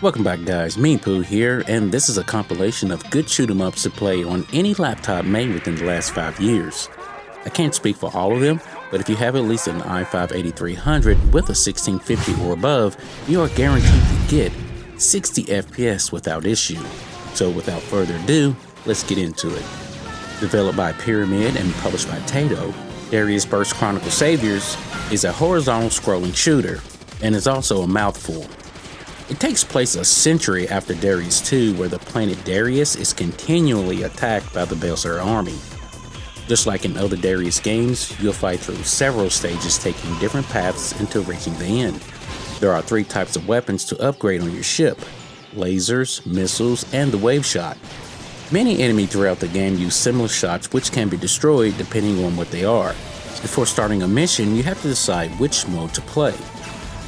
Welcome back guys, Meanpooh here, and this is a compilation of good shoot 'em ups to play on any laptop made within the last 5 years. I can't speak for all of them, but if you have at least an i5-8300 with a 1650 or above, you are guaranteed to get 60 FPS without issue. So without further ado, let's get into it. Developed by Pyramid and published by Taito, Dariusburst Chronicle Saviours is a horizontal scrolling shooter, and is also a mouthful. It takes place a century after Darius 2, where the planet Darius is continually attacked by the Belser army. Just like in other Darius games, you'll fight through several stages taking different paths until reaching the end. There are 3 types of weapons to upgrade on your ship: lasers, missiles, and the wave shot. Many enemies throughout the game use similar shots which can be destroyed depending on what they are. Before starting a mission, you have to decide which mode to play.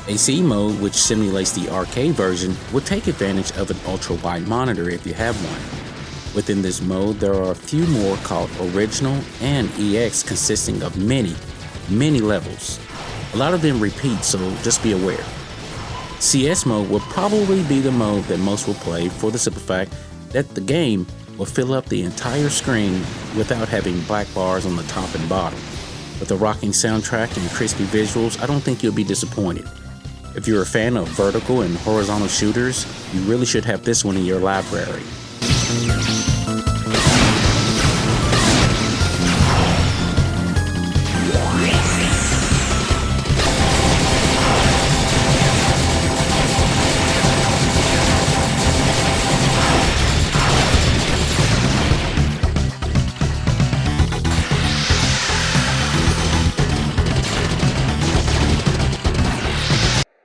ACE mode, which simulates the arcade version, will take advantage of an ultra-wide monitor if you have one. Within this mode, there are a few more called Original and EX, consisting of many levels. A lot of them repeat, so just be aware. CS mode will probably be the mode that most will play for the simple fact that the game will fill up the entire screen without having black bars on the top and bottom. With a rocking soundtrack and crispy visuals, I don't think you'll be disappointed. If you're a fan of vertical and horizontal shooters, you really should have this one in your library.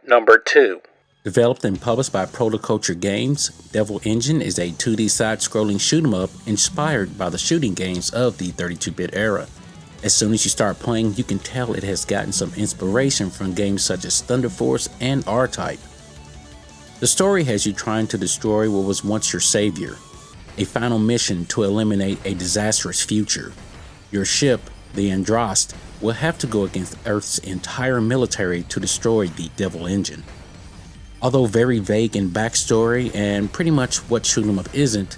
Number 2. Developed and published by Protoculture Games, Devil Engine is a 2D side-scrolling shoot-'em-up inspired by the shooting games of the 32-bit era. As soon as you start playing, you can tell it has gotten some inspiration from games such as Thunder Force and R-Type. The story has you trying to destroy what was once your savior, a final mission to eliminate a disastrous future. Your ship, the Androst, will have to go against Earth's entire military to destroy the Devil Engine. Although very vague in backstory and pretty much what shoot 'em up isn't,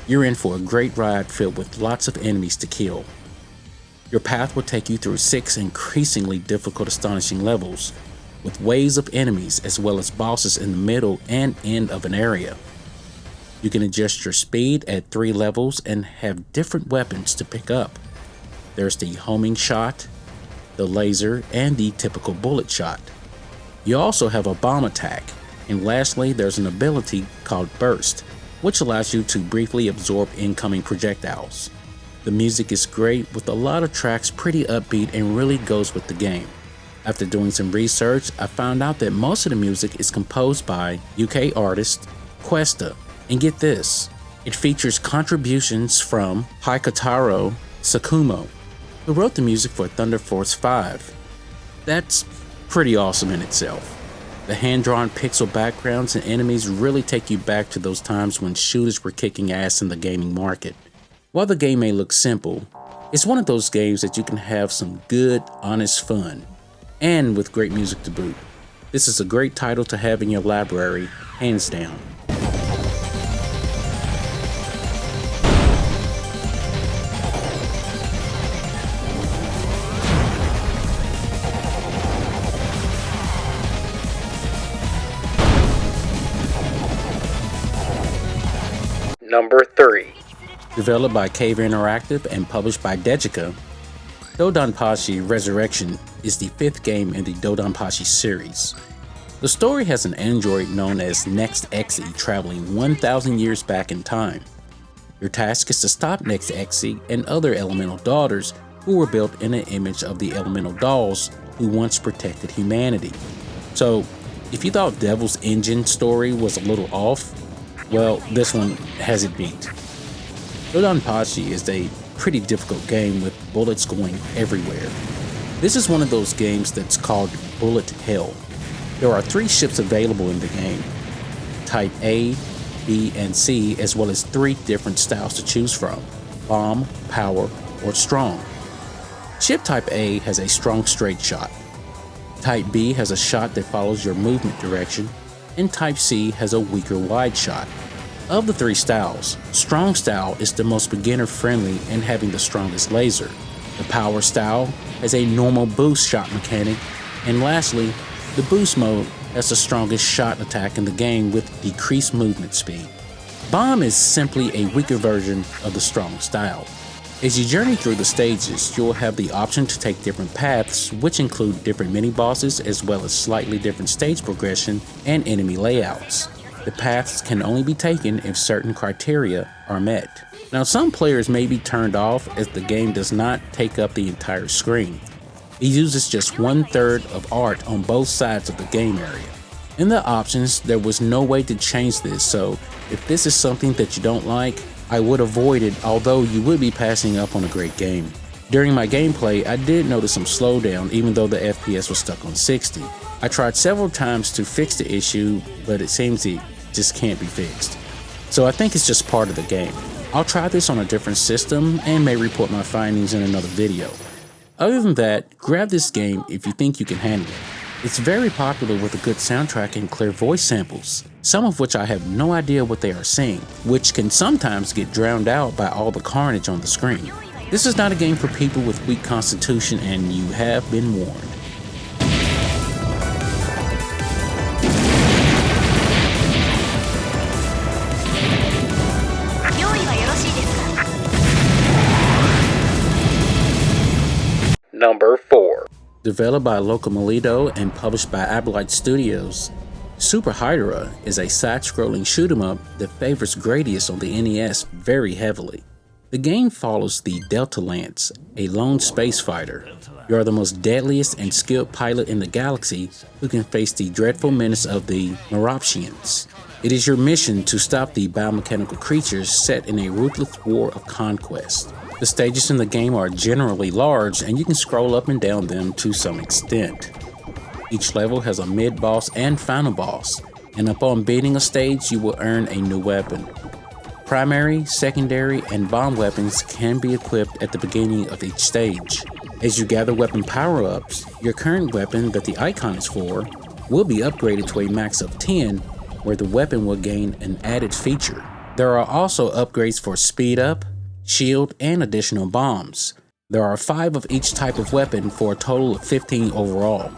you're in for a great ride filled with lots of enemies to kill. Your path will take you through 6 increasingly difficult, astonishing levels, with waves of enemies as well as bosses in the middle and end of an area. You can adjust your speed at 3 levels and have different weapons to pick up. There's the homing shot, the laser, and the typical bullet shot. You also have a bomb attack, and lastly there's an ability called Burst, which allows you to briefly absorb incoming projectiles. The music is great, with a lot of tracks pretty upbeat and really goes with the game. After doing some research, I found out that most of the music is composed by UK artist Questa, and get this, it features contributions from Hydorah Sakumo, who wrote the music for Thunder Force 5. That's pretty awesome in itself. The hand-drawn pixel backgrounds and enemies really take you back to those times when shooters were kicking ass in the gaming market. While the game may look simple, it's one of those games that you can have some good, honest fun, and with great music to boot. This is a great title to have in your library, hands down. Number 3. Developed by Cave Interactive and published by Dejica, DoDonPachi Resurrection is the 5th game in the DoDonPachi series. The story has an android known as Next Exe traveling 1,000 years back in time. Your task is to stop Next Exe and other elemental daughters who were built in an image of the elemental dolls who once protected humanity. So, if you thought Devil's Engine story was a little off, well, this one has it beat. DoDonPachi is a pretty difficult game with bullets going everywhere. This is one of those games that's called Bullet Hell. There are 3 ships available in the game, Type A, B, and C, as well as 3 different styles to choose from: Bomb, Power, or Strong. Ship Type A has a strong straight shot. Type B has a shot that follows your movement direction, and Type C has a weaker wide shot. Of the three styles, Strong style is the most beginner friendly and having the strongest laser. The Power style has a normal boost shot mechanic, and lastly, the Boost mode has the strongest shot attack in the game with decreased movement speed. Bomb is simply a weaker version of the Strong style. As you journey through the stages, you'll have the option to take different paths, which include different mini-bosses as well as slightly different stage progression and enemy layouts. The paths can only be taken if certain criteria are met. Now, some players may be turned off as the game does not take up the entire screen. It uses just 1/3 of art on both sides of the game area. In the options, there was no way to change this, so if this is something that you don't like, I would avoid it, although you would be passing up on a great game. During my gameplay, I did notice some slowdown even though the FPS was stuck on 60. I tried several times to fix the issue, but it seems it just can't be fixed. So I think it's just part of the game. I'll try this on a different system and may report my findings in another video. Other than that, grab this game if you think you can handle it. It's very popular with a good soundtrack and clear voice samples, some of which I have no idea what they are saying, which can sometimes get drowned out by all the carnage on the screen. This is not a game for people with weak constitution, and you have been warned. Number 4. Developed by Locomolido and published by Aberlight Studios, Super Hydorah is a side-scrolling shoot-'em-up that favors Gradius on the NES very heavily. The game follows the Delta Lance, a lone space fighter. You are the most deadliest and skilled pilot in the galaxy who can face the dreadful menace of the Meroptians. It is your mission to stop the biomechanical creatures set in a ruthless war of conquest. The stages in the game are generally large, and you can scroll up and down them to some extent. Each level has a mid-boss and final boss, and upon beating a stage, you will earn a new weapon. Primary, secondary, and bomb weapons can be equipped at the beginning of each stage. As you gather weapon power-ups, your current weapon that the icon is for will be upgraded to a max of 10, where the weapon will gain an added feature. There are also upgrades for speed up, shield, and additional bombs. There are 5 of each type of weapon for a total of 15 overall.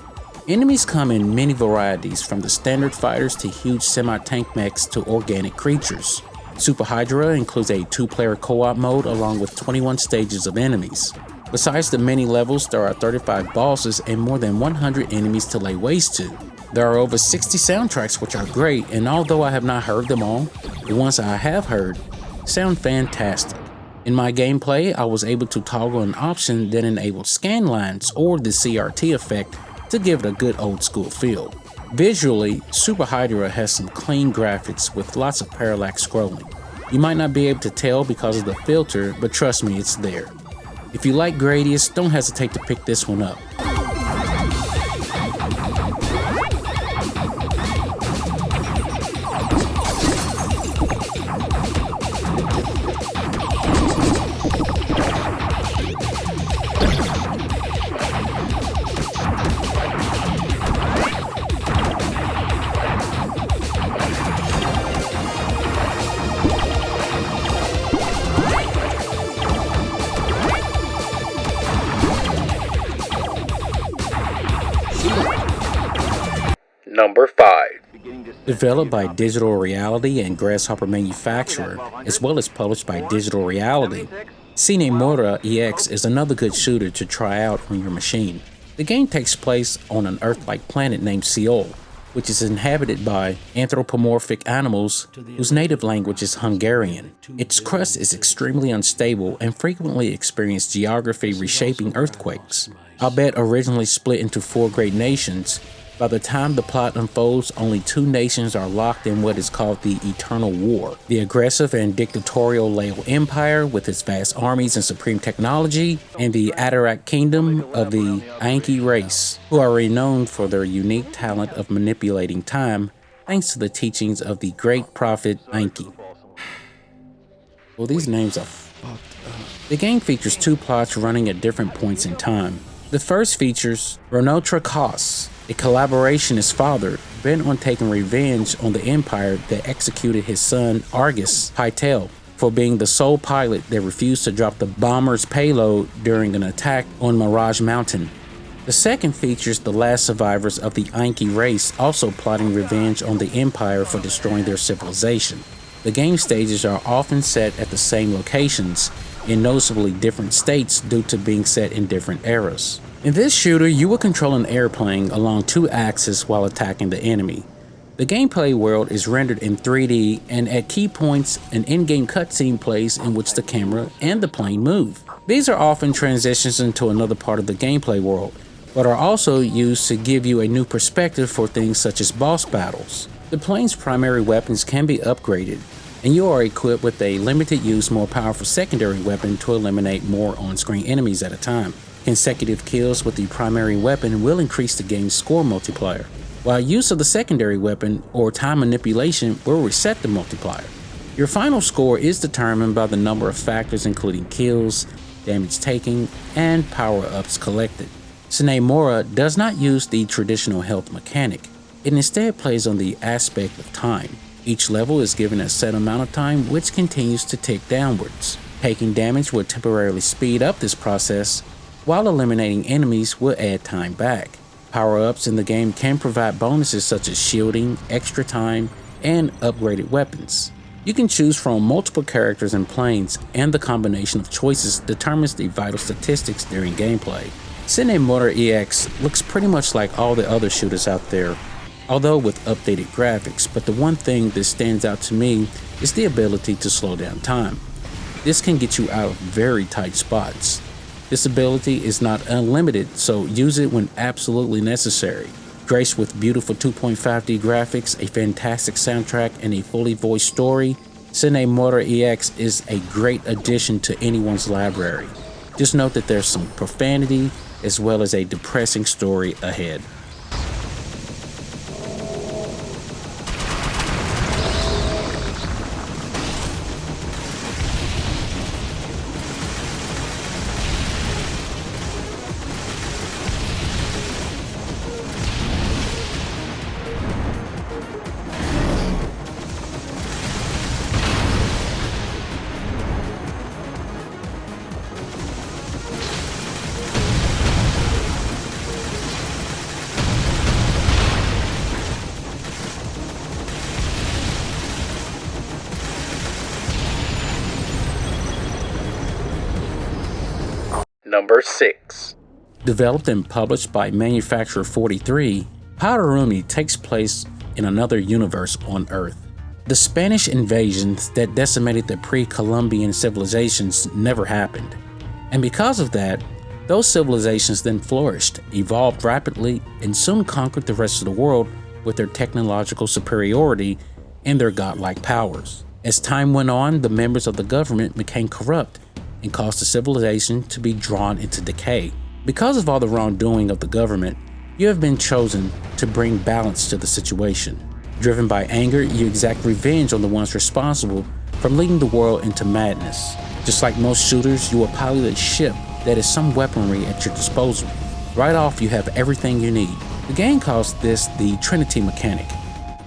Enemies come in many varieties, from the standard fighters to huge semi-tank mechs to organic creatures. Super Hydorah includes a 2-player co-op mode along with 21 stages of enemies. Besides the many levels, there are 35 bosses and more than 100 enemies to lay waste to. There are over 60 soundtracks, which are great, and although I have not heard them all, the ones I have heard sound fantastic. In my gameplay, I was able to toggle an option that enabled scan lines or the CRT effect to give it a good old school feel. Visually, Super Hydorah has some clean graphics with lots of parallax scrolling. You might not be able to tell because of the filter, but trust me, it's there. If you like Gradius, don't hesitate to pick this one up. Number 5. Developed by Digital Reality and Grasshopper Manufacturer, as well as published by Digital Reality, Sine Mora Ex is another good shooter to try out on your machine. The game takes place on an Earth-like planet named Seoul, which is inhabited by anthropomorphic animals whose native language is Hungarian. Its crust is extremely unstable and frequently experiences geography reshaping earthquakes. Albeit originally split into 4 great nations, by the time the plot unfolds, only 2 nations are locked in what is called the Eternal War. The aggressive and dictatorial Lao Empire with its vast armies and supreme technology, and the Atarak Kingdom of the Anki race, who are renowned for their unique talent of manipulating time thanks to the teachings of the great prophet Anki. Well, these names are fucked up. The game features 2 plots running at different points in time. The first features Ronotra Kos, A collaboration is fathered, bent on taking revenge on the Empire that executed his son Argus Pytel for being the sole pilot that refused to drop the bomber's payload during an attack on Mirage Mountain. The second features the last survivors of the Inky race also plotting revenge on the Empire for destroying their civilization. The game stages are often set at the same locations, in noticeably different states due to being set in different eras. In this shooter, you will control an airplane along two axes while attacking the enemy. The gameplay world is rendered in 3D, and at key points, an in-game cutscene plays in which the camera and the plane move. These are often transitions into another part of the gameplay world, but are also used to give you a new perspective for things such as boss battles. The plane's primary weapons can be upgraded, and you are equipped with a limited-use, more powerful secondary weapon to eliminate more on-screen enemies at a time. Consecutive kills with the primary weapon will increase the game's score multiplier, while use of the secondary weapon or time manipulation will reset the multiplier. Your final score is determined by the number of factors including kills, damage taken, and power-ups collected. Sine Mora does not use the traditional health mechanic. It instead plays on the aspect of time. Each level is given a set amount of time which continues to tick downwards. Taking damage will temporarily speed up this process, while eliminating enemies will add time back. Power-ups in the game can provide bonuses such as shielding, extra time, and upgraded weapons. You can choose from multiple characters and planes, and the combination of choices determines the vital statistics during gameplay. Sine Mora Ex looks pretty much like all the other shooters out there, although with updated graphics, but the one thing that stands out to me is the ability to slow down time. This can get you out of very tight spots. This ability is not unlimited, so use it when absolutely necessary. Graced with beautiful 2.5D graphics, a fantastic soundtrack, and a fully voiced story, Sine Mora Ex is a great addition to anyone's library. Just note that there's some profanity as well as a depressing story ahead. Number 6. Developed and published by manufacturer 43, Pawarumi takes place in another universe on Earth. The Spanish invasions that decimated the pre-Columbian civilizations never happened, and because of that, those civilizations then flourished, evolved rapidly, and soon conquered the rest of the world with their technological superiority and their godlike powers. As time went on, the members of the government became corrupt and caused the civilization to be drawn into decay. Because of all the wrongdoing of the government, you have been chosen to bring balance to the situation. Driven by anger, you exact revenge on the ones responsible for leading the world into madness. Just like most shooters, you will pilot a ship that has some weaponry at your disposal. Right off, you have everything you need. The game calls this the Trinity mechanic.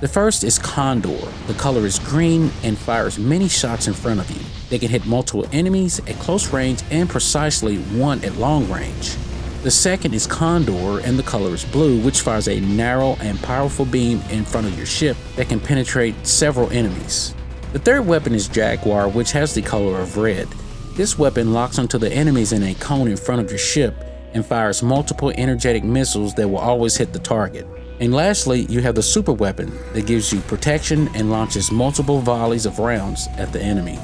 The first is Condor. The color is green and fires many shots in front of you. They can hit multiple enemies at close range and precisely one at long range. The second is Condor, and the color is blue, which fires a narrow and powerful beam in front of your ship that can penetrate several enemies. The third weapon is Jaguar, which has the color of red. This weapon locks onto the enemies in a cone in front of your ship and fires multiple energetic missiles that will always hit the target. And lastly, you have the super weapon that gives you protection and launches multiple volleys of rounds at the enemy.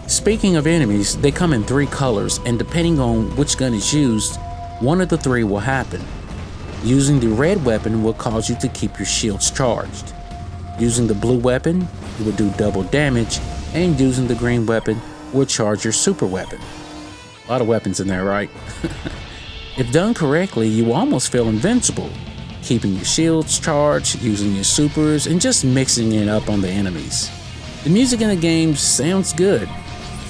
Speaking of enemies, they come in 3 colors, and depending on which gun is used, one of the 3 will happen. Using the red weapon will cause you to keep your shields charged. Using the blue weapon, you will do double damage, and using the green weapon will charge your super weapon. A lot of weapons in there, right? If done correctly, you will almost feel invincible, keeping your shields charged, using your supers, and just mixing it up on the enemies. The music in the game sounds good.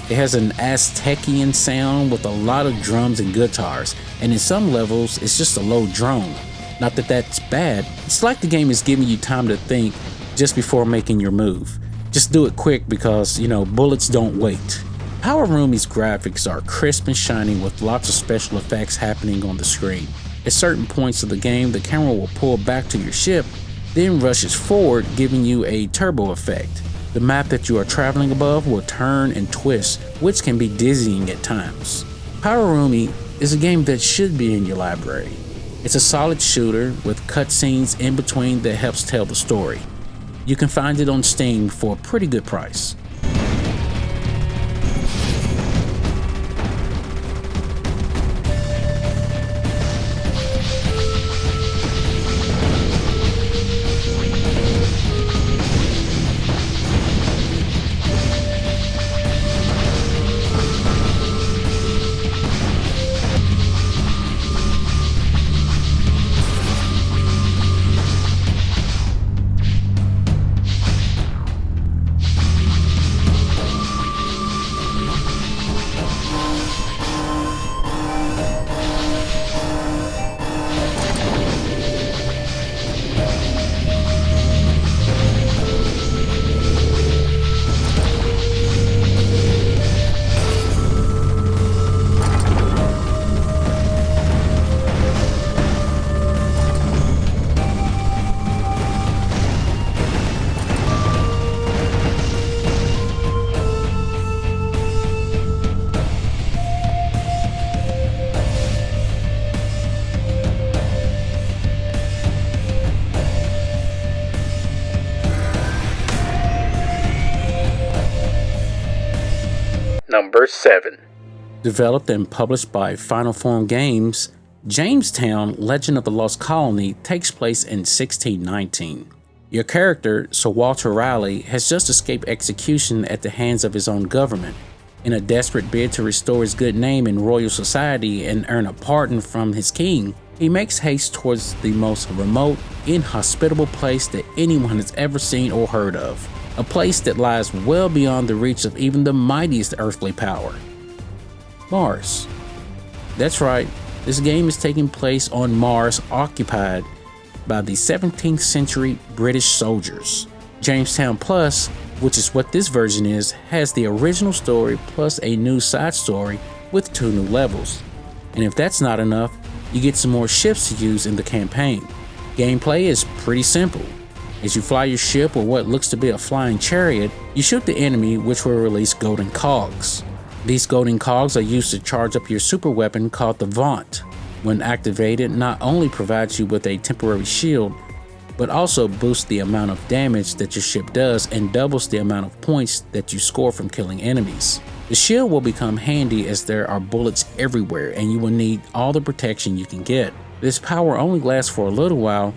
It has an Aztecian sound with a lot of drums and guitars, and in some levels, it's just a low drone. Not that that's bad, it's like the game is giving you time to think just before making your move. Just do it quick because, bullets don't wait. Pawarumi's graphics are crisp and shiny with lots of special effects happening on the screen. At certain points of the game, the camera will pull back to your ship, then rushes forward, giving you a turbo effect. The map that you are traveling above will turn and twist, which can be dizzying at times. Pawarumi is a game that should be in your library. It's a solid shooter with cutscenes in between that helps tell the story. You can find it on Steam for a pretty good price. Number 7. Developed and published by Final Form Games, Jamestown, Legend of the Lost Colony takes place in 1619. Your character, Sir Walter Raleigh, has just escaped execution at the hands of his own government. In a desperate bid to restore his good name in royal society and earn a pardon from his king, he makes haste towards the most remote, inhospitable place that anyone has ever seen or heard of. A place that lies well beyond the reach of even the mightiest earthly power. Mars. That's right, this game is taking place on Mars, occupied by the 17th century British soldiers. Jamestown Plus, which is what this version is, has the original story plus a new side story with 2 new levels. And if that's not enough, you get some more ships to use in the campaign. Gameplay is pretty simple. As you fly your ship or what looks to be a flying chariot, you shoot the enemy, which will release golden cogs. These golden cogs are used to charge up your super weapon called the Vaunt. When activated, not only provides you with a temporary shield, but also boosts the amount of damage that your ship does and doubles the amount of points that you score from killing enemies. The shield will become handy as there are bullets everywhere and you will need all the protection you can get. This power only lasts for a little while,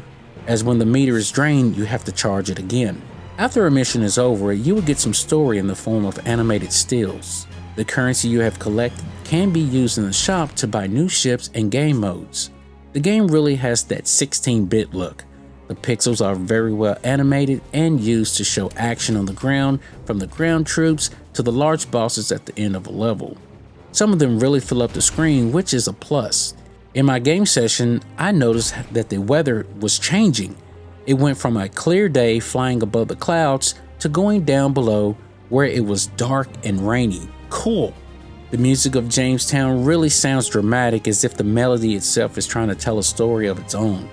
as when the meter is drained, you have to charge it again. After a mission is over, you will get some story in the form of animated stills. The currency you have collected can be used in the shop to buy new ships and game modes. The game really has that 16-bit look. The pixels are very well animated and used to show action on the ground, from the ground troops to the large bosses at the end of a level. Some of them really fill up the screen, which is a plus. In my game session, I noticed that the weather was changing. It went from a clear day flying above the clouds to going down below where it was dark and rainy. Cool. The music of Jamestown really sounds dramatic, as if the melody itself is trying to tell a story of its own.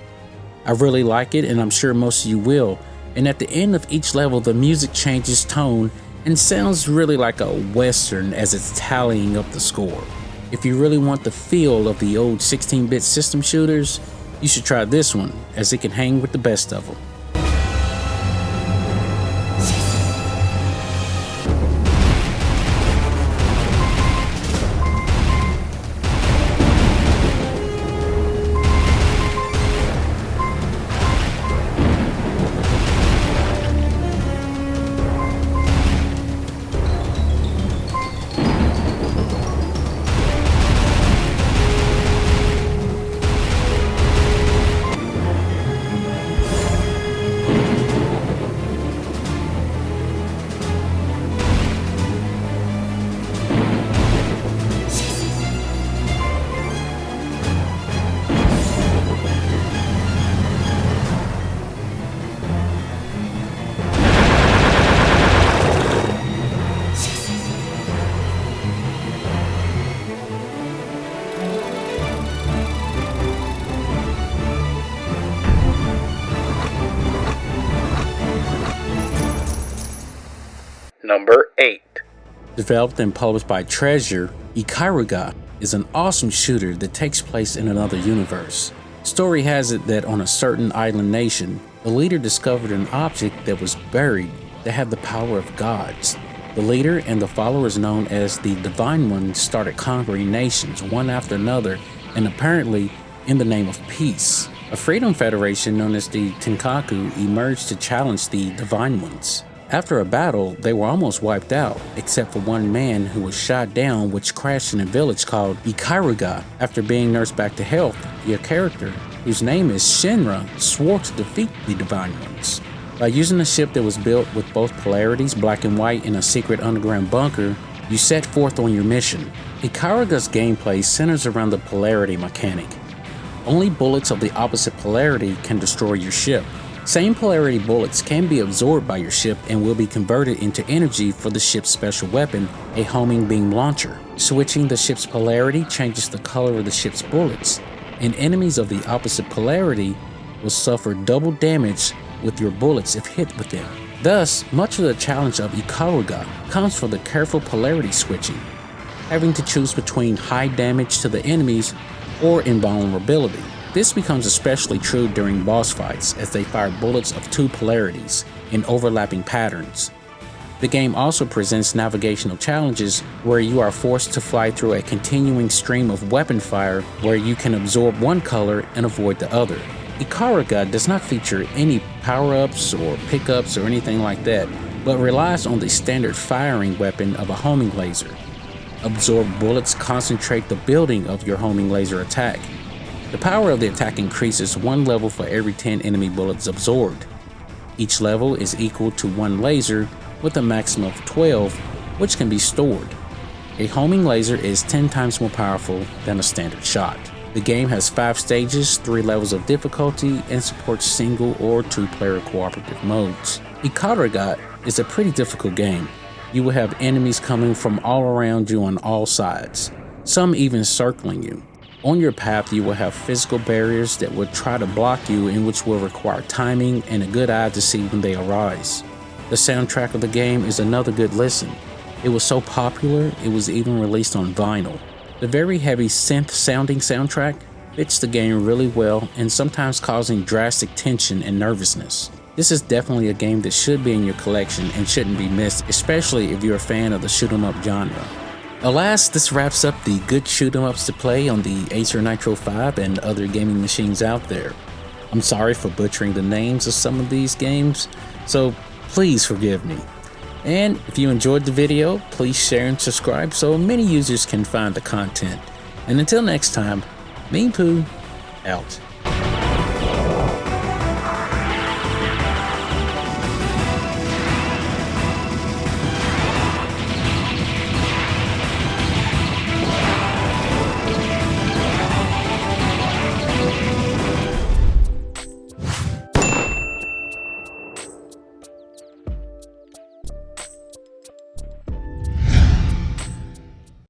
I really like it, and I'm sure most of you will. And at the end of each level, the music changes tone and sounds really like a western as it's tallying up the score. If you really want the feel of the old 16-bit system shooters, you should try this one, as it can hang with the best of them. Number 8. Developed and published by Treasure, Ikaruga is an awesome shooter that takes place in another universe. Story has it that on a certain island nation, the leader discovered an object that was buried that had the power of gods. The leader and the followers known as the Divine Ones started conquering nations one after another, and apparently in the name of peace. A freedom federation known as the Tenkaku emerged to challenge the Divine Ones. After a battle, they were almost wiped out, except for one man who was shot down, which crashed in a village called Ikaruga. After being nursed back to health, your character, whose name is Shinra, swore to defeat the Divine Ones. By using a ship that was built with both polarities, black and white, in a secret underground bunker, you set forth on your mission. Ikaruga's gameplay centers around the polarity mechanic. Only bullets of the opposite polarity can destroy your ship. Same polarity bullets can be absorbed by your ship and will be converted into energy for the ship's special weapon, a homing beam launcher. Switching the ship's polarity changes the color of the ship's bullets, and enemies of the opposite polarity will suffer double damage with your bullets if hit with them. Thus, much of the challenge of Ikaruga comes from the careful polarity switching, having to choose between high damage to the enemies or invulnerability. This becomes especially true during boss fights, as they fire bullets of two polarities in overlapping patterns. The game also presents navigational challenges where you are forced to fly through a continuing stream of weapon fire where you can absorb one color and avoid the other. Ikaruga does not feature any power-ups or pickups or anything like that, but relies on the standard firing weapon of a homing laser. Absorbed bullets concentrate the building of your homing laser attack. The power of the attack increases one level for every 10 enemy bullets absorbed. Each level is equal to one laser with a maximum of 12, which can be stored. A homing laser is 10 times more powerful than a standard shot. The game has 5 stages, 3 levels of difficulty, and supports single or 2-player cooperative modes. Ikaruga is a pretty difficult game. You will have enemies coming from all around you on all sides, some even circling you. On your path, you will have physical barriers that will try to block you, and which will require timing and a good eye to see when they arise. The soundtrack of the game is another good listen. It was so popular, it was even released on vinyl. The very heavy synth-sounding soundtrack fits the game really well and sometimes causing drastic tension and nervousness. This is definitely a game that should be in your collection and shouldn't be missed, especially if you're a fan of the shoot-'em-up genre. Alas, this wraps up the good shoot-'em-ups to play on the Acer Nitro 5 and other gaming machines out there. I'm sorry for butchering the names of some of these games, so please forgive me. And if you enjoyed the video, please share and subscribe so many users can find the content. And until next time, Meanpooh out.